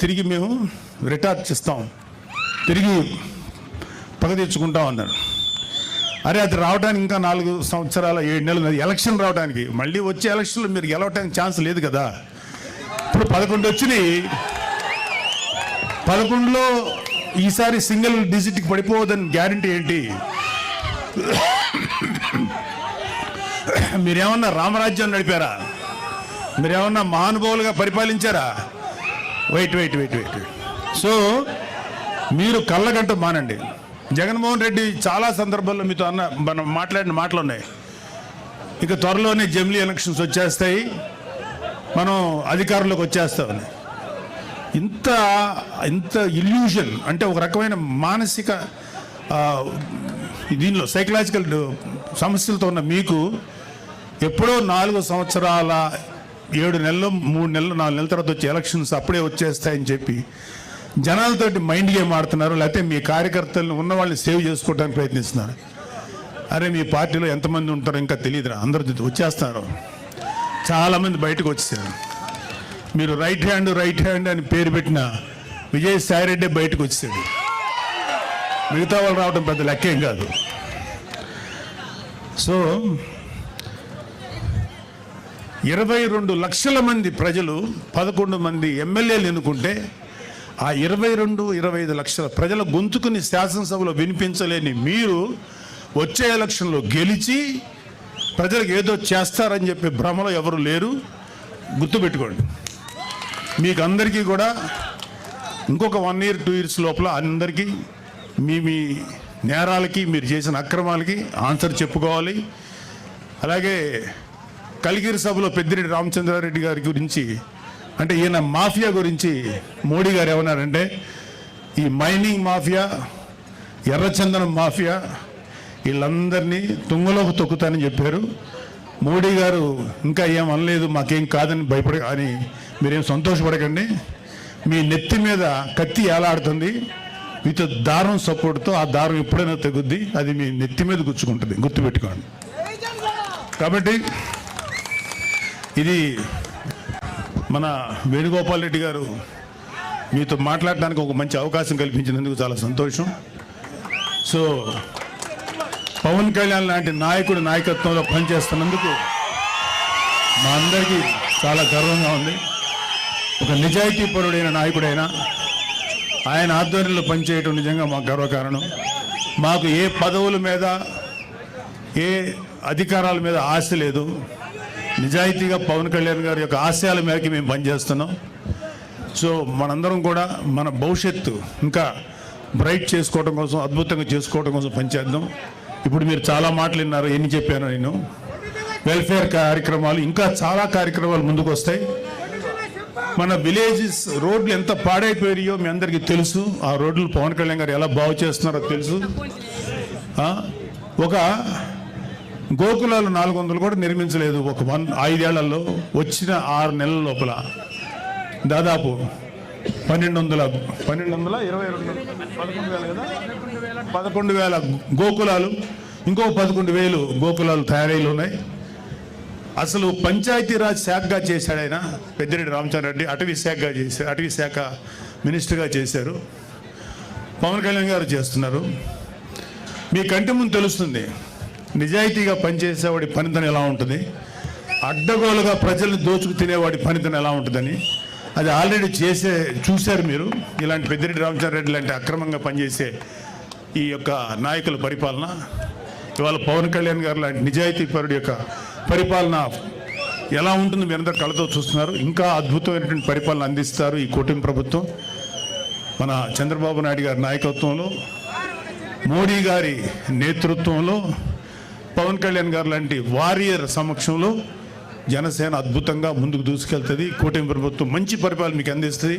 తిరిగి మేము రిటార్చ్ ఇస్తాం, తిరిగి పగ తెచ్చుకుంటాం అన్నారు. అరే అది రావడానికి ఇంకా 4 సంవత్సరాల 7 నెలలు, ఎలక్షన్ రావడానికి. మళ్ళీ వచ్చే ఎలక్షన్లో మీరు గెలవడానికి ఛాన్స్ లేదు కదా. ఇప్పుడు 11 వచ్చినాయి, 11లో ఈసారి సింగిల్ డిజిట్కి పడిపోవద్దని గ్యారంటీ ఏంటి? మీరేమన్నా రామరాజ్యం నడిపారా? మీరేమన్నా మహానుభావులుగా పరిపాలించారా? వెయిట్. సో మీరు కళ్ళగంట మానండి. జగన్మోహన్ రెడ్డి చాలా సందర్భాల్లో మీతో మనం మాట్లాడిన మాటలు ఉన్నాయి. ఇక త్వరలోనే జమిలీ ఎలక్షన్స్ వచ్చేస్తాయి, మనం అధికారంలోకి వచ్చేస్తామని. ఇంత ఇల్యూషన్ అంటే ఒక రకమైన మానసిక దీనిలో సైకలాజికల్ సమస్యలతో ఉన్న మీకు ఎప్పుడో 4 సంవత్సరాల 7 నెలలు 3 నెలలు 4 నెలల తర్వాత వచ్చే ఎలక్షన్స్ అప్పుడే వచ్చేస్తాయని చెప్పి జనాలతోటి మైండ్ గేమ్ ఆడుతున్నారు. లేకపోతే మీ కార్యకర్తలను ఉన్న వాళ్ళని సేవ్ చేసుకోవడానికి ప్రయత్నిస్తున్నారు. అరే మీ పార్టీలో ఎంతమంది ఉంటారో ఇంకా తెలియదురా, అందరూ వచ్చేస్తున్నారు. చాలామంది బయటకు వచ్చేసారు. మీరు రైట్ హ్యాండ్ అని పేరు పెట్టిన విజయసాయి రెడ్డి బయటకు వచ్చేసాడు. మిగతా వాళ్ళు రావడం పెద్ద లెక్కేం కాదు. సో 22 లక్షల మంది ప్రజలు 11 మంది ఎమ్మెల్యేలు ఎన్నుకుంటే ఆ 22-25 లక్షల ప్రజల గొంతుకుని శాసనసభలో వినిపించలేని మీరు వచ్చే ఎలక్షన్లో గెలిచి ప్రజలకు ఏదో చేస్తారని చెప్పి భ్రమలో ఎవరు లేరు. గుర్తుపెట్టుకోండి. మీకు అందరికీ కూడా ఇంకొక 1 year 2 years లోపల అందరికీ మీ నేరాలకి, మీరు చేసిన అక్రమాలకి ఆన్సర్ చెప్పుకోవాలి. అలాగే కలిగిరి సభలో పెద్దిరెడ్డి రామచంద్రారెడ్డి గారి గురించి, అంటే ఈయన మాఫియా గురించి మోడీ గారు ఏమన్నారంటే, ఈ మైనింగ్ మాఫియా, ఎర్రచందనం మాఫియా వీళ్ళందరినీ తుంగలోకి తొక్కుతానని చెప్పారు. మోడీ గారు ఇంకా ఏం అనలేదు, మాకేం కాదని అని మీరేం సంతోషపడకండి. మీ నెత్తి మీద కత్తి ఏలాడుతుంది విత్ దారం సపోర్ట్తో. ఆ దారం ఎప్పుడైనా తెగుద్ది, అది మీ నెత్తి మీద గుచ్చుకుంటుంది, గుర్తుపెట్టుకోండి. కాబట్టి ఇది మన వేణుగోపాల్ రెడ్డి గారు మీతో మాట్లాడడానికి ఒక మంచి అవకాశం కల్పించినందుకు చాలా సంతోషం. సో పవన్ కళ్యాణ్ లాంటి నాయకుడు నాయకత్వంలో పనిచేస్తున్నందుకు మా అందరికీ చాలా గర్వంగా ఉంది. ఒక నిజాయితీపరుడైన నాయకుడైన ఆయన ఆధ్వర్యంలో పనిచేయటం నిజంగా మాకు గర్వకారణం. మాకు ఏ పదవుల మీద, ఏ అధికారాల మీద ఆశ లేదు. నిజాయితీగా పవన్ కళ్యాణ్ గారి యొక్క ఆశయాల మేరకు మేము పనిచేస్తున్నాం. సో మనందరం కూడా మన భవిష్యత్తు ఇంకా బ్రైట్ చేసుకోవడం కోసం, అద్భుతంగా చేసుకోవడం కోసం పనిచేద్దాం. ఇప్పుడు మీరు చాలా మాటలు విన్నారు, ఎన్ని చెప్పాను నేను. వెల్ఫేర్ కార్యక్రమాలు, ఇంకా చాలా కార్యక్రమాలు ముందుకు వస్తాయి. మన విలేజెస్ రోడ్లు ఎంత పాడైపోయాయో మీ అందరికీ తెలుసు. ఆ రోడ్లు పవన్ కళ్యాణ్ గారు ఎలా బాగు చేస్తున్నారో తెలుసు. ఒక గోకులాలు 400 కూడా నిర్మించలేదు ఒక 5 ఏళ్లలో. వచ్చిన 6 నెలల లోపల దాదాపు 11,000 గోకులాలు, ఇంకో 11,000 గోకులాలు తయారీలు ఉన్నాయి. అసలు పంచాయతీరాజ్ శాఖగా చేశాడు ఆయన పెద్దిరెడ్డి రామచంద్రారెడ్డి. అటవీ శాఖ మినిస్టర్గా చేశారు. పవన్ కళ్యాణ్ గారు చేస్తున్నారు. మీ కంటి ముందు తెలుస్తుంది నిజాయితీగా పనిచేసేవాడి పనితనం ఎలా ఉంటుంది, అడ్డగోలుగా ప్రజల్ని దోచుకు తినేవాడి పనితనం ఎలా ఉంటుందని. అది ఆల్రెడీ చూశారు మీరు. ఇలాంటి పెద్దిరెడ్డి రామచంద్రారెడ్డి లాంటి అక్రమంగా పనిచేసే ఈ యొక్క నాయకుల పరిపాలన, ఇవాళ పవన్ కళ్యాణ్ గారు లాంటి నిజాయితీపరుడి యొక్క పరిపాలన ఎలా ఉంటుందో మీరందరూ కళ్ళతో చూస్తున్నారు. ఇంకా అద్భుతమైనటువంటి పరిపాలన అందిస్తారు ఈ కూటమి ప్రభుత్వం. మన చంద్రబాబు నాయుడు గారి నాయకత్వంలో, మోడీ గారి నేతృత్వంలో, పవన్ కళ్యాణ్ గారు లాంటి వారియర్ సమక్షంలో జనసేన అద్భుతంగా ముందుకు దూసుకెళ్తుంది. కూటమి ప్రభుత్వం మంచి పరిపాలన మీకు అందిస్తుంది.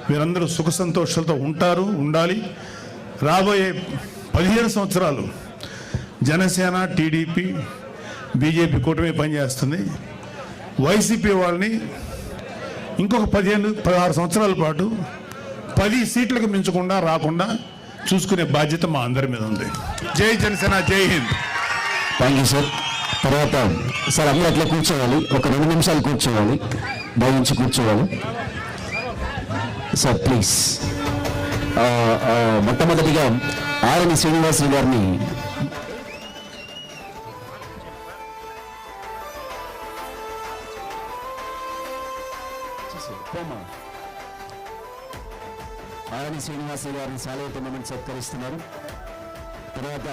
మీరందరూ సుఖ సంతోషాలతో ఉంటారు, ఉండాలి. రాబోయే 15 సంవత్సరాలు జనసేన, టీడీపీ, బీజేపీ కూటమి పనిచేస్తుంది. వైసీపీ వాళ్ళని ఇంకొక 15-16 సంవత్సరాల పాటు 10 సీట్లకు మించకుండా రాకుండా చూసుకునే బాధ్యత మా అందరి మీద ఉంది. జై జనసేన, జై హింద్. Thank you sir. తర్వాత సార్ అందరూ అట్లా కూర్చోవాలి, ఒక 2 నిమిషాలు కూర్చోవాలి, భావించి కూర్చోవాలి. Sir please. మొట్టమొదటిగా ఆర్ఎన్ శ్రీనివాసులు గారిని ఆర్ఎన్ శ్రీనివాసులు గారిని శాలువాతో మనం సత్కరిస్తున్నారు. తర్వాత